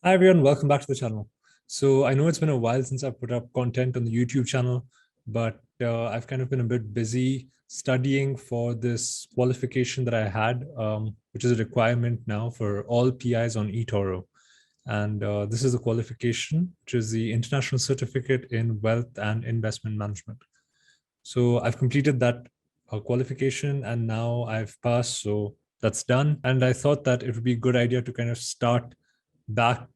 Hi everyone, welcome back to the channel. So I know it's been a while since I've put up content on the YouTube channel, but I've kind of been a bit busy studying for this qualification that I had, which is a requirement now for all PIs on Etoro. And this is the qualification, which is the International Certificate in Wealth and Investment Management. So I've completed that qualification and now I've passed, so that's done. And I thought that it would be a good idea to kind of start the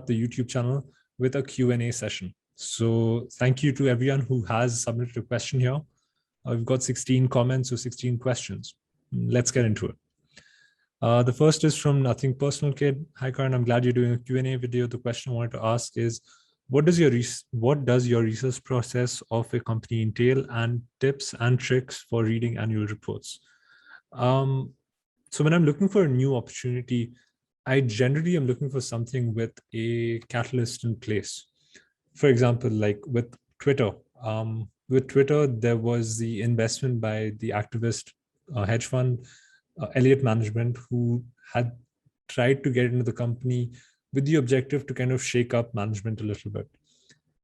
YouTube channel with a Q&A session. So thank you to everyone who has submitted a question here. We've got 16 comments or 16 questions. Let's get into it. The first is from Nothing Personal Kid. Hi, Karan. I'm glad you're doing a Q&A video. The question I wanted to ask is, what does your research process of a company entail, and tips and tricks for reading annual reports? So when I'm looking for a new opportunity, I generally am looking for something with a catalyst in place. For example, like with Twitter. There was the investment by the activist hedge fund, Elliott Management, who had tried to get into the company with the objective to kind of shake up management a little bit.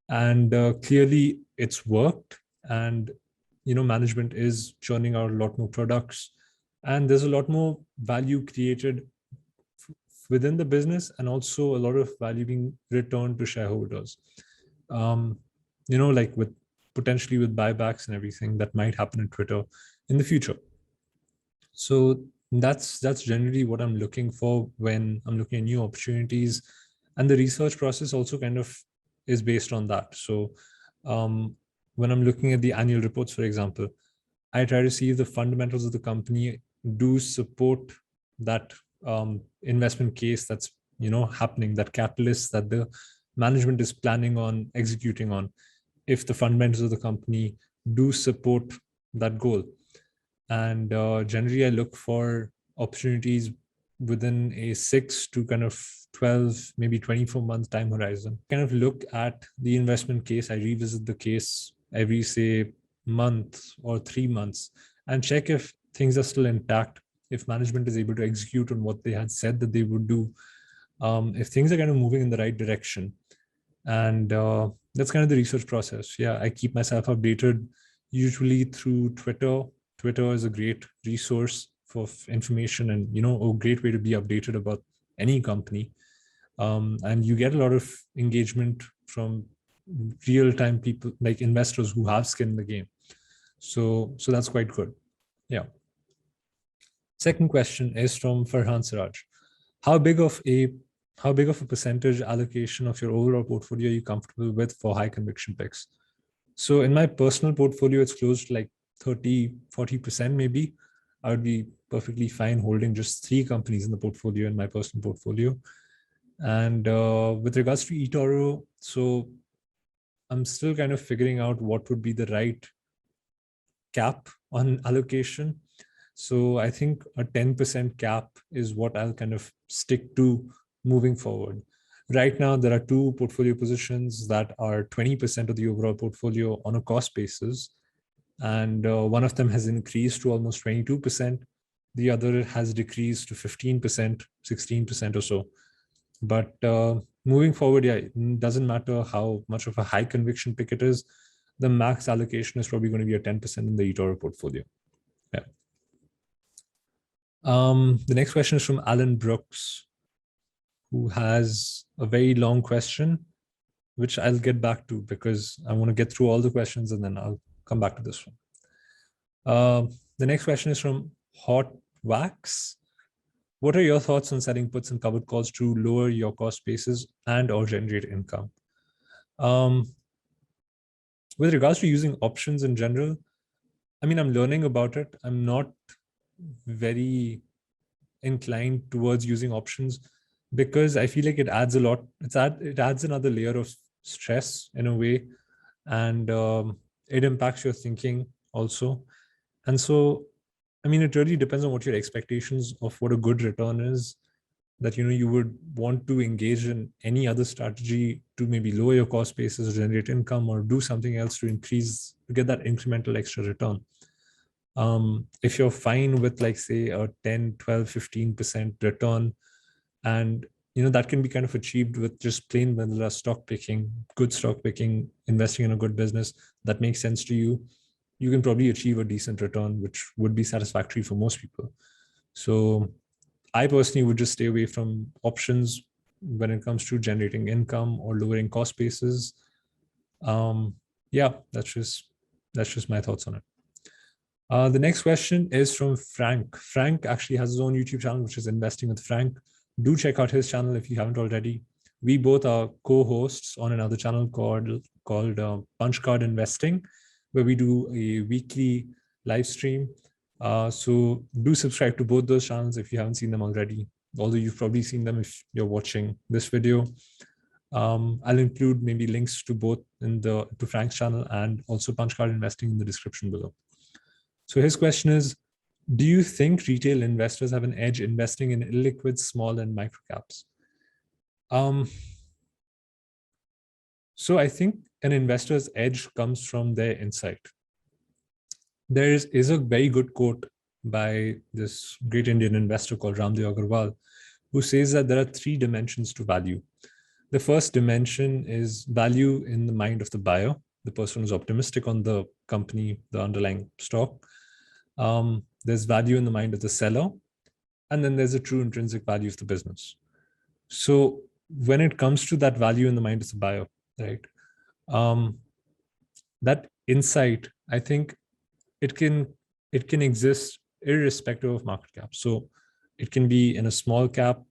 And clearly it's worked. And, management is churning out a lot more products. And there's a lot more value created within the business, and also a lot of value being returned to shareholders. Like potentially with buybacks and everything that might happen in Twitter in the future. So that's generally what I'm looking for when I'm looking at new opportunities. And the research process also kind of is based on that. So when I'm looking at the annual reports, for example, I try to see if the fundamentals of the company do support that investment case that's happening, that catalyst that the management is planning on executing on, if the fundamentals of the company do support that goal. And generally I look for opportunities within a 6 to kind of 12, maybe 24-month time horizon. Kind of look at the investment case. I revisit the case every, say, month or 3 months and check if things are still intact, if management is able to execute on what they had said that they would do, if things are kind of moving in the right direction. And that's kind of the research process. Yeah, I keep myself updated usually through Twitter. Twitter is a great resource for information and, a great way to be updated about any company. And you get a lot of engagement from real-time people, like investors who have skin in the game. So that's quite good. Yeah. Second question is from Farhan Siraj. How big of a percentage allocation of your overall portfolio are you comfortable with for high conviction picks? So in my personal portfolio, it's close to like 30-40% maybe. I would be perfectly fine holding just 3 companies in the portfolio, in my personal portfolio. And with regards to Etoro, so I'm still kind of figuring out what would be the right cap on allocation. So I think a 10% cap is what I'll kind of stick to moving forward. Right now, there are 2 portfolio positions that are 20% of the overall portfolio on a cost basis. And one of them has increased to almost 22%. The other has decreased to 15%, 16% or so. But moving forward, yeah, it doesn't matter how much of a high conviction pick it is. The max allocation is probably going to be a 10% in the Etoro portfolio. Yeah. The next question is from Alan Brooks, who has a very long question, which I'll get back to because I want to get through all the questions and then I'll come back to this one. The next question is from Hot Wax. What are your thoughts on selling puts and covered calls to lower your cost basis and or generate income? With regards to using options in general, I mean, I'm learning about it. I'm not very inclined towards using options because I feel like it adds a lot. It adds another layer of stress in a way, and it impacts your thinking also. And so, I mean, it really depends on what your expectations of what a good return is, that, you would want to engage in any other strategy to maybe lower your cost basis, generate income, or do something else to get that incremental extra return. If you're fine with, like, say, a 10, 12, 15% return, and that can be kind of achieved with just plain vanilla stock picking, good stock picking, investing in a good business that makes sense to you. You can probably achieve a decent return, which would be satisfactory for most people. So I personally would just stay away from options when it comes to generating income or lowering cost bases. Yeah, that's just my thoughts on it. The next question is from Frank. Frank actually has his own YouTube channel, which is Investing with Frank. Do check out his channel if you haven't already. We both are co-hosts on another channel called Punch Card Investing, where we do a weekly live stream. So do subscribe to both those channels if you haven't seen them already, although you've probably seen them if you're watching this video. I'll include maybe links to both to Frank's channel and also Punch Card Investing in the description below. So his question is, do you think retail investors have an edge investing in illiquid, small, and micro caps? So I think an investor's edge comes from their insight. There is a very good quote by this great Indian investor called Ramdev Agarwal, who says that there are 3 dimensions to value. The first dimension is value in the mind of the buyer, the person who's optimistic on the company, the underlying stock. There's value in the mind of the seller, and then there's a true intrinsic value of the business. So when it comes to that value in the mind of the buyer, right, that insight, I think it can exist irrespective of market cap. So it can be in a small cap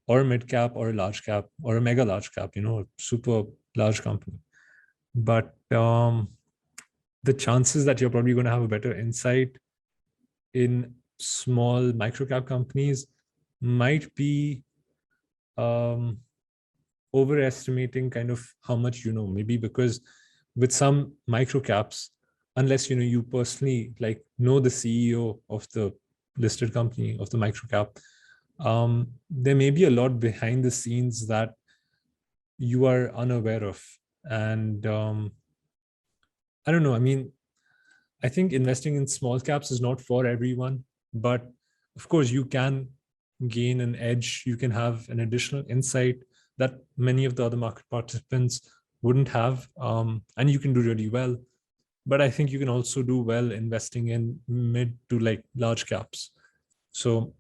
or a mid cap or a large cap or a mega large cap, a super large company. But the chances that you're probably going to have a better insight in small micro cap companies might be overestimating kind of how much maybe because with some micro caps, unless you personally know the CEO of the listed company of the micro cap, there may be a lot behind the scenes that you are unaware of. And I don't know, I mean, I think investing in small caps is not for everyone, but of course you can gain an edge. You can have an additional insight that many of the other market participants wouldn't have, and you can do really well. But I think you can also do well investing in mid to large caps. So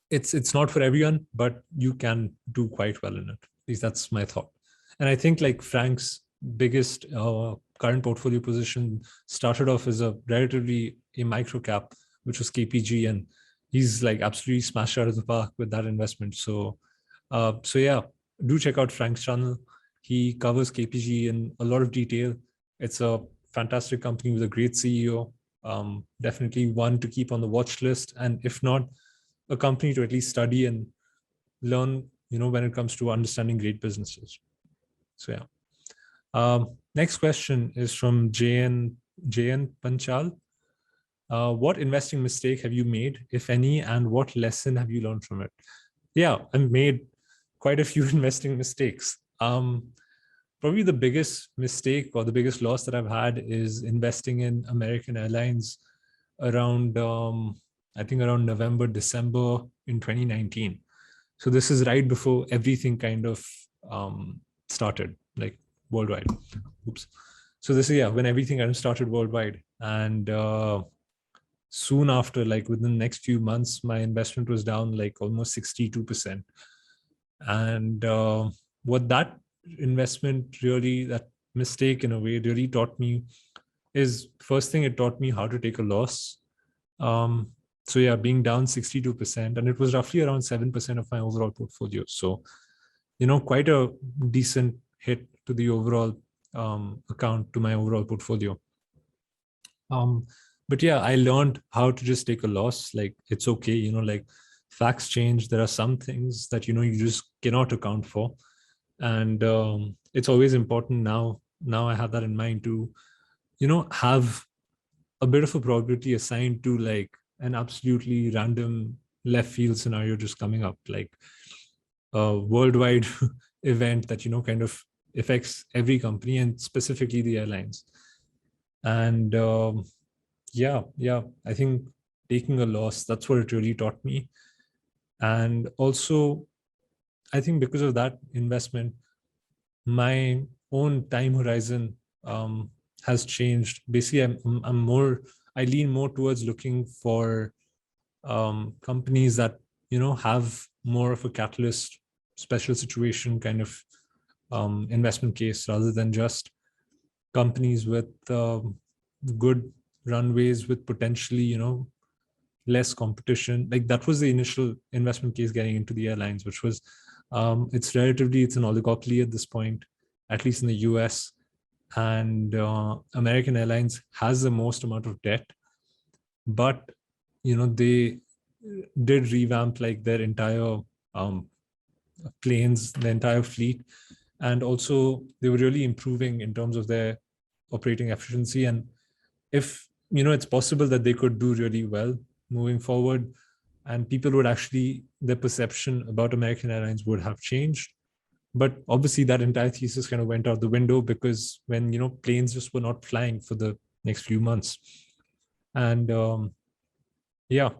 it's not for everyone, but you can do quite well in it. At least that's my thought. And I think Frank's biggest current portfolio position started off as a micro cap, which was KPG, and he's absolutely smashed out of the park with that investment. So yeah, do check out Frank's channel. He covers KPG in a lot of detail. It's a fantastic company with a great CEO. Definitely one to keep on the watch list, and if not, a company to at least study and learn, when it comes to understanding great businesses. So yeah. Next question is from JN Panchal. What investing mistake have you made, if any, and what lesson have you learned from it? Yeah, I've made quite a few investing mistakes. Probably the biggest mistake or the biggest loss that I've had is investing in American Airlines around, I think around November, December in 2019. So this is right before everything kind of started, worldwide. Oops. So this is, when everything kind of started worldwide. And soon after, within the next few months, my investment was down almost 62%. And what that investment really, that mistake in a way really taught me is, first thing, it taught me how to take a loss. So yeah, being down 62%, and it was roughly around 7% of my overall portfolio. So, quite a decent hit to the overall account, to my overall portfolio. But yeah, I learned how to just take a loss. It's okay, facts change. There are some things that, you just cannot account for. And it's always important now I have that in mind to, have a bit of a probability assigned to an absolutely random left field scenario just coming up, a worldwide event that, kind of affects every company and specifically the airlines. And yeah, I think taking a loss, that's what it really taught me. And also I think because of that investment, my own time horizon has changed. Basically, I lean more towards looking for companies that, have more of a catalyst, special situation kind of investment case, rather than just companies with good runways with potentially, less competition. Like that was the initial investment case getting into the airlines, which was it's an oligopoly at this point, at least in the US. And American Airlines has the most amount of debt, but they did revamp like their entire planes, the entire fleet, and also they were really improving in terms of their operating efficiency. And if it's possible that they could do really well moving forward, and people would actually, their perception about American Airlines would have changed. But obviously that entire thesis kind of went out the window, because when planes just were not flying for the next few months. And yeah,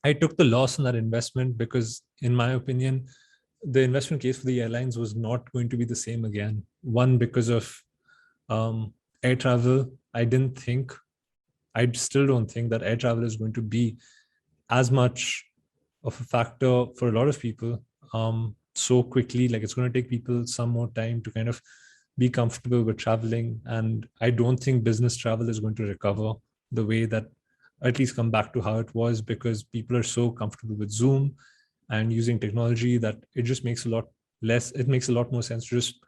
I took the loss on that investment because, in my opinion, the investment case for the airlines was not going to be the same again. One, because of air travel. I still don't think that air travel is going to be as much of a factor for a lot of people so quickly. Like, it's going to take people some more time to kind of be comfortable with traveling. And I don't think business travel is going to recover the way that, at least come back to how it was, because people are so comfortable with Zoom and using technology that it just makes it makes a lot more sense to just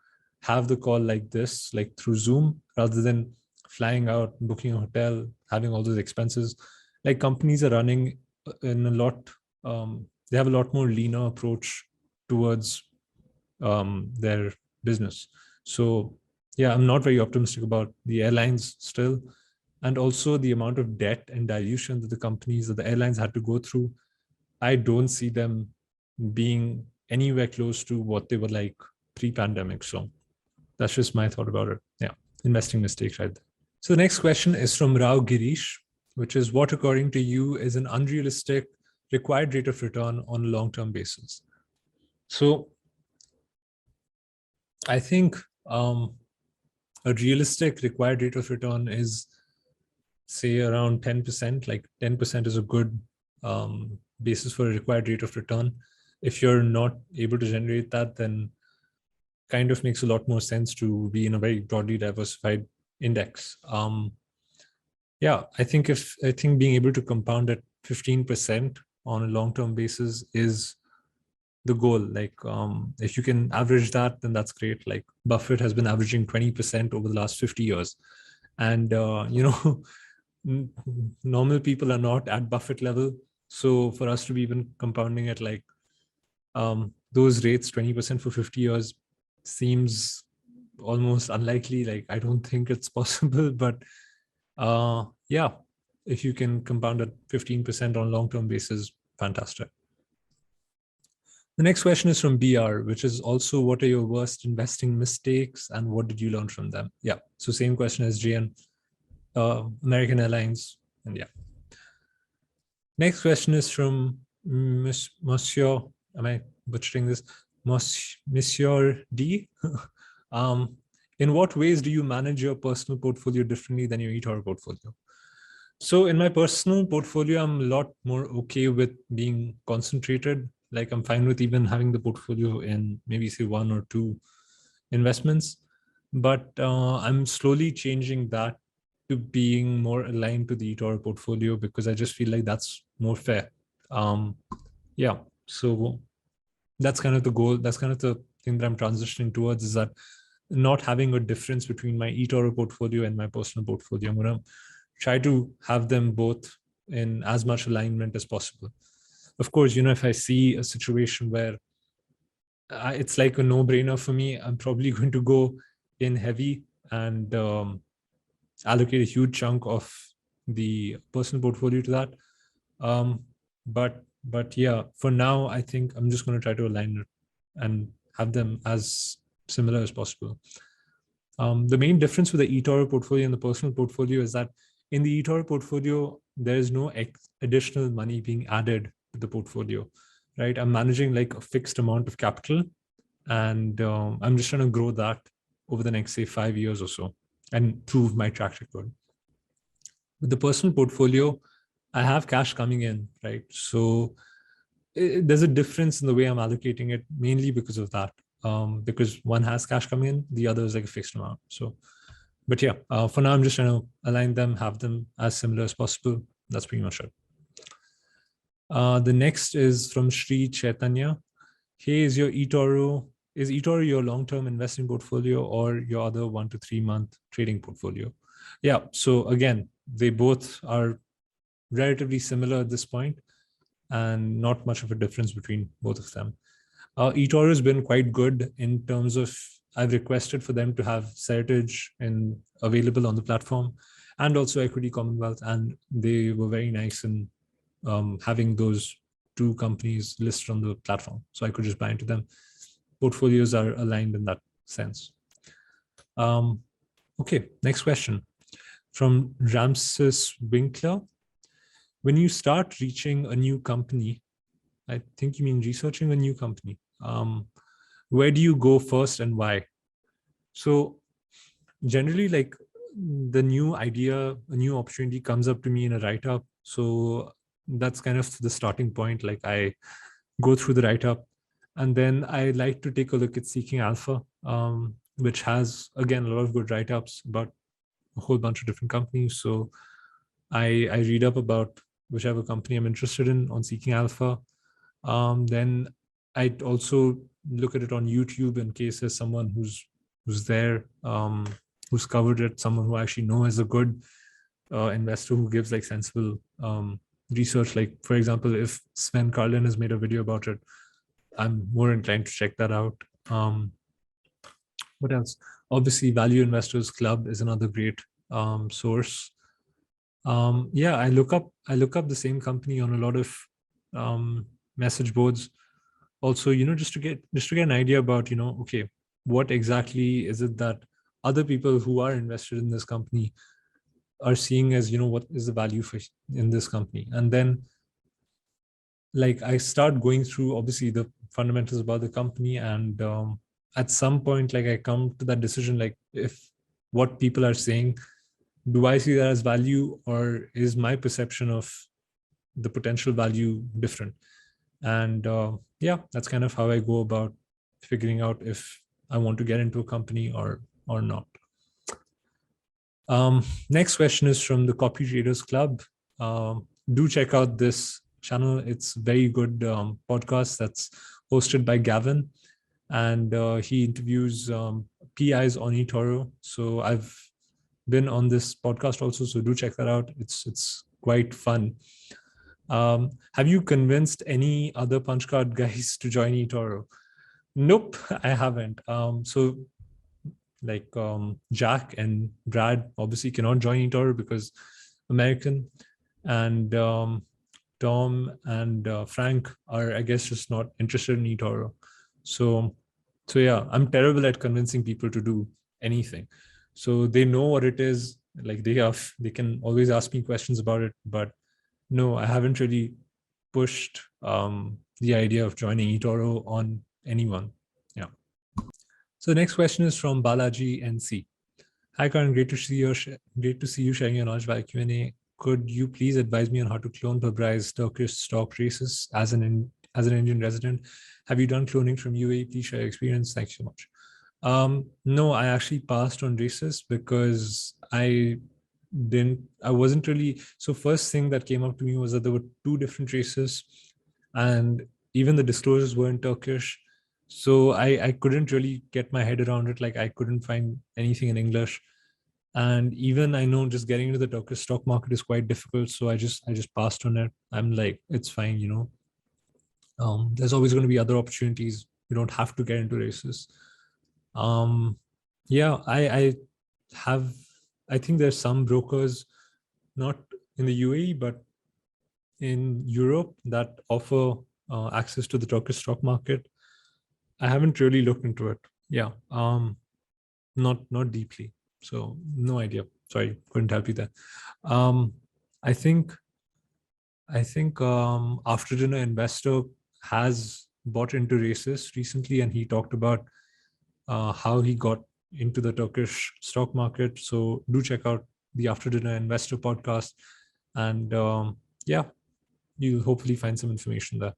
have the call like this, like through Zoom, rather than flying out, booking a hotel, having all those expenses. Like, companies are running in a lot, they have a lot more leaner approach towards their business. So yeah, I'm not very optimistic about the airlines still. And also the amount of debt and dilution that the airlines had to go through, I don't see them being anywhere close to what they were like pre-pandemic. So that's just my thought about it. Yeah, investing mistakes right there. So the next question is from Rao Girish, which is, what according to you is an unrealistic required rate of return on a long-term basis? So I think a realistic required rate of return is, say, around 10%. Like 10% is a good basis for a required rate of return. If you're not able to generate that, then kind of makes a lot more sense to be in a very broadly diversified index. Yeah, I think being able to compound at 15% on a long-term basis is the goal. Like, if you can average that, then that's great. Like, Buffett has been averaging 20% over the last 50 years. And, normal people are not at Buffett level. So for us to be even compounding at like those rates, 20% for 50 years, seems almost unlikely. Like, I don't think it's possible. But yeah, if you can compound at 15% on a long-term basis, fantastic. The next question is from BR, which is also, what are your worst investing mistakes and what did you learn from them? Yeah, so same question as JN, American Airlines, and yeah. Next question is from Monsieur, am I butchering this? Monsieur D. In what ways do you manage your personal portfolio differently than your eToro portfolio? So in my personal portfolio, I'm a lot more okay with being concentrated. Like, I'm fine with even having the portfolio in maybe, say, one or two investments. But I'm slowly changing that to being more aligned to the eToro portfolio, because I just feel like that's more fair. Yeah, so that's kind of the goal. That's kind of the thing that I'm transitioning towards, is that not having a difference between my eToro portfolio and my personal portfolio. I'm going to try to have them both in as much alignment as possible. Of course, if I see a situation where it's like a no-brainer for me, I'm probably going to go in heavy and allocate a huge chunk of the personal portfolio to that. But yeah, for now, I think I'm just going to try to align it and have them as similar as possible. The main difference with the eToro portfolio and the personal portfolio is that in the eToro portfolio, there is no additional money being added to the portfolio, right? I'm managing like a fixed amount of capital, and I'm just trying to grow that over the next, say, 5 years or so and prove my track record. With the personal portfolio, I have cash coming in, right? So there's a difference in the way I'm allocating it, mainly because of that. Because one has cash coming in, the other is like a fixed amount. So, but yeah, for now, I'm just trying to align them, have them as similar as possible. That's pretty much it. The next is from Sri Chaitanya. Hey, is eToro your long-term investing portfolio or your other 1 to 3 month trading portfolio? Yeah. So again, they both are relatively similar at this point, and not much of a difference between both of them. Etoro has been quite good in terms of I've requested for them to have Seritage available on the platform, and also Equity Commonwealth, and they were very nice in having those two companies listed on the platform, so I could just buy into them. Portfolios are aligned in that sense. Okay, next question from Ramses Winkler. When you start reaching a new company, I think you mean researching a new company, where do you go first and why? So generally, like the new idea, a new opportunity comes up to me in a write-up. So that's kind of the starting point. Like I go through the write-up, and then I like to take a look at Seeking Alpha, which has, again, a lot of good write-ups about a whole bunch of different companies. So I read up about whichever company I'm interested in on Seeking Alpha. Then I also look at it on YouTube in case there's someone who's there, who's covered it, someone who I actually know is a good investor who gives like sensible research. Like, for example, if Sven Carlin has made a video about it, I'm more inclined to check that out. What else? Obviously, Value Investors Club is another great source. Yeah, I look up the same company on a lot of message boards. Also, just to get an idea about, okay, what exactly is it that other people who are invested in this company are seeing as, what is the value in this company. And then like I start going through obviously the fundamentals about the company, and at some point, like I come to that decision, like if what people are saying, do I see that as value, or is my perception of the potential value different? And yeah, that's kind of how I go about figuring out if I want to get into a company or not. Next question is from the Copy Traders Club. Do check out this channel. It's very good podcast that's hosted by Gavin, and he interviews PIs on eToro. So I've been on this podcast also, so do check that out. It's quite fun. Have you convinced any other punch card guys to join eToro? Nope, I haven't. So like Jack and Brad obviously cannot join eToro because American, and Tom and Frank are, I guess, just not interested in eToro. So yeah, I'm terrible at convincing people to do anything. So they know what it is. Like they can always ask me questions about it, but no, I haven't really pushed the idea of joining eToro on anyone. Yeah. So the next question is from Balaji NC. Hi, Karan. Great to see you sharing your knowledge via Q&A. Could you please advise me on how to clone Babrai's Turkish stock races as an Indian resident? Have you done cloning from UAE? Please share your experience. Thanks so much. No, I actually passed on races because I wasn't really. So first thing that came up to me was that there were two different races, and even the disclosures were in Turkish. So I couldn't really get my head around it. Like I couldn't find anything in English. And even I know just getting into the Turkish stock market is quite difficult. So I just passed on it. I'm like, it's fine, there's always going to be other opportunities. You don't have to get into races. Yeah, I think there's some brokers, not in the UAE, but in Europe, that offer access to the Turkish stock market. I haven't really looked into it. Yeah, not deeply. So no idea. Sorry, couldn't help you there. I think After Dinner Investor has bought into races recently, and he talked about how he got into the Turkish stock market. So do check out the After Dinner Investor podcast, and yeah, you'll hopefully find some information there.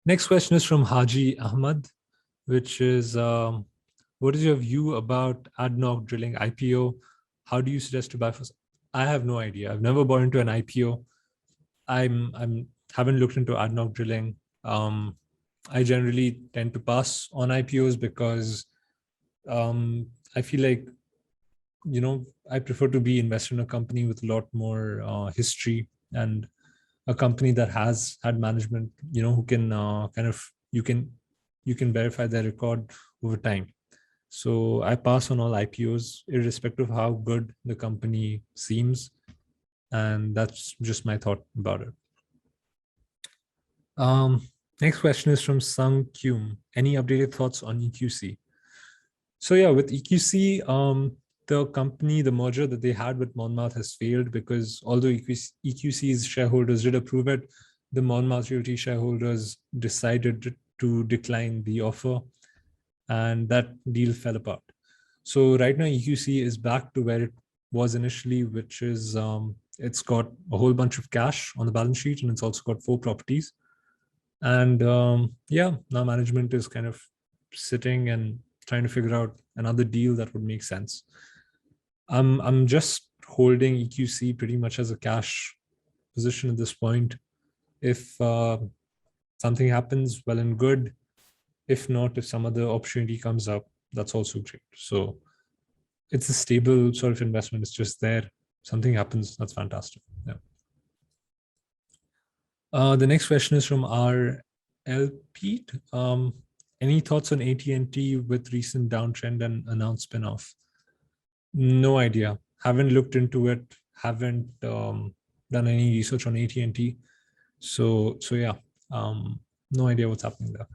Next question is from Haji Ahmad, which is, what is your view about ADNOC drilling IPO? How do you suggest to buy for? I have no idea. I've never bought into an IPO. I'm haven't looked into ADNOC drilling. I generally tend to pass on IPOs because I feel like, I prefer to be invested in a company with a lot more history, and a company that has had management, who can you can verify their record over time. So I pass on all IPOs, irrespective of how good the company seems. And that's just my thought about it. Next question is from Sung Kyum. Any updated thoughts on EQC? So yeah, with EQC, the merger that they had with Monmouth has failed because although EQC's shareholders did approve it, the Monmouth Realty shareholders decided to decline the offer, and that deal fell apart. So right now, EQC is back to where it was initially, which is it's got a whole bunch of cash on the balance sheet, and it's also got 4 properties. And yeah, now management is kind of sitting and trying to figure out another deal that would make sense. I'm just holding EQC pretty much as a cash position at this point. If something happens, well and good. If not, if some other opportunity comes up, that's also great. So it's a stable sort of investment. It's just there. Something happens, that's fantastic. Yeah. The next question is from our L. Pete. Any thoughts on AT&T with recent downtrend and announced spinoff? No idea. Haven't looked into it. Haven't done any research on AT&T. So yeah, no idea what's happening there.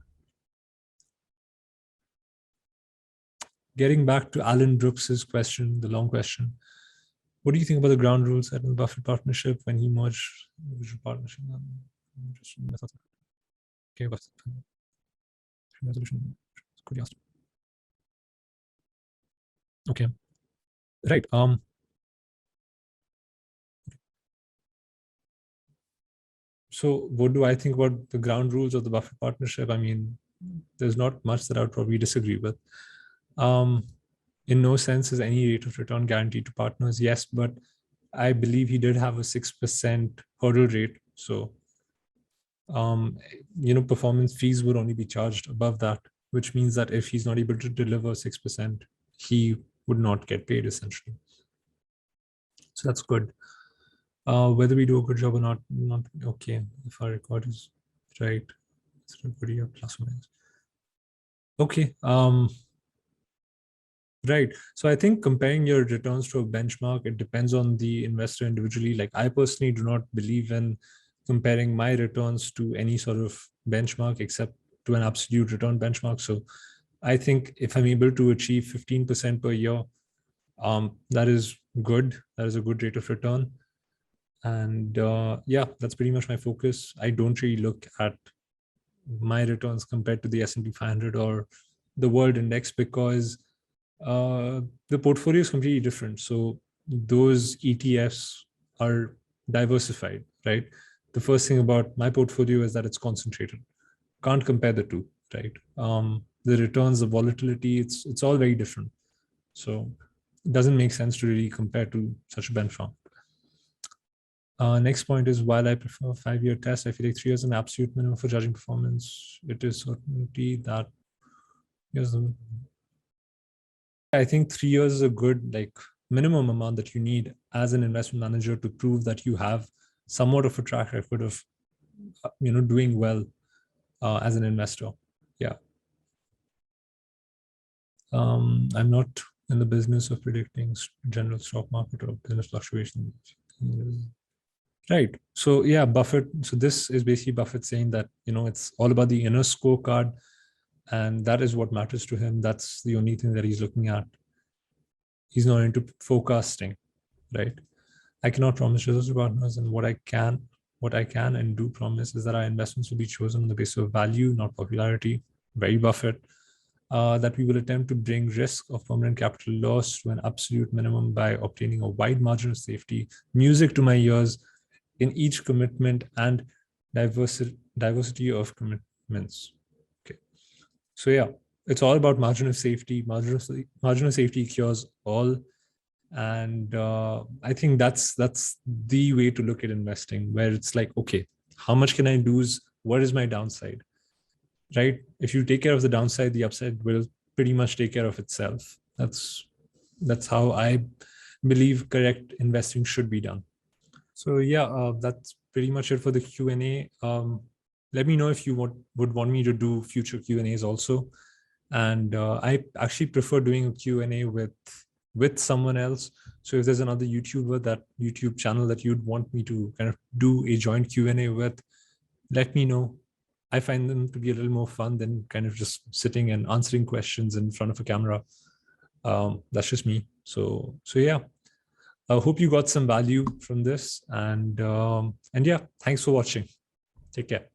Getting back to Alan Brooks's question, the long question. What do you think about the ground rules at the Buffett partnership when he merged the partnership? Okay, but resolution could be asked. Okay, right. So what do I think about the ground rules of the Buffett partnership? I mean, there's not much that I would probably disagree with. In no sense is any rate of return guaranteed to partners. Yes, but I believe he did have a 6% hurdle rate. So, performance fees would only be charged above that, which means that if he's not able to deliver 6%, he would not get paid essentially. So that's good. Whether we do a good job or not okay. If our record is right, it's pretty plus or minus. Okay. Right. So I think comparing your returns to a benchmark, it depends on the investor individually. Like I personally do not believe in comparing my returns to any sort of benchmark except to an absolute return benchmark. So I think if I'm able to achieve 15% per year, that is good. That is a good rate of return. And yeah, that's pretty much my focus. I don't really look at my returns compared to the S&P 500 or the world index because the portfolio is completely different. So those ETFs are diversified, right? The first thing about my portfolio is that it's concentrated. Can't compare the two, right? The returns, the volatility, it's all very different. So it doesn't make sense to really compare to such a benchmark. Next point is, while I prefer a 5-year test, I feel like 3 years is an absolute minimum for judging performance. It is certainty that I think 3 years is a good minimum amount that you need as an investment manager to prove that you have somewhat of a track record of doing well as an investor. Yeah. I'm not in the business of predicting general stock market or business fluctuations. Right. So yeah, Buffett. So this is basically Buffett saying that, it's all about the inner scorecard, and that is what matters to him. That's the only thing that he's looking at. He's not into forecasting, right? I cannot promise results to partners, and what I can what I can and do promise is that our investments will be chosen on the basis of value, not popularity. Very Buffett. That we will attempt to bring risk of permanent capital loss to an absolute minimum by obtaining a wide margin of safety, music to my ears in each commitment, and diversity of commitments. Okay. So yeah, it's all about margin of safety. Margin of safety cures all. And I think that's the way to look at investing, where it's like, okay, how much can I lose? What is my downside? Right? If you take care of the downside, the upside will pretty much take care of itself. That's how I believe correct investing should be done. So yeah, that's pretty much it for the Q&A. Let me know if you would want me to do future Q&As also. And I actually prefer doing a Q&A with someone else. So if there's another YouTuber, that YouTube channel that you'd want me to kind of do a joint Q&A with, let me know. I find them to be a little more fun than kind of just sitting and answering questions in front of a camera. That's just me. So yeah, I hope you got some value from this. And yeah, thanks for watching. Take care.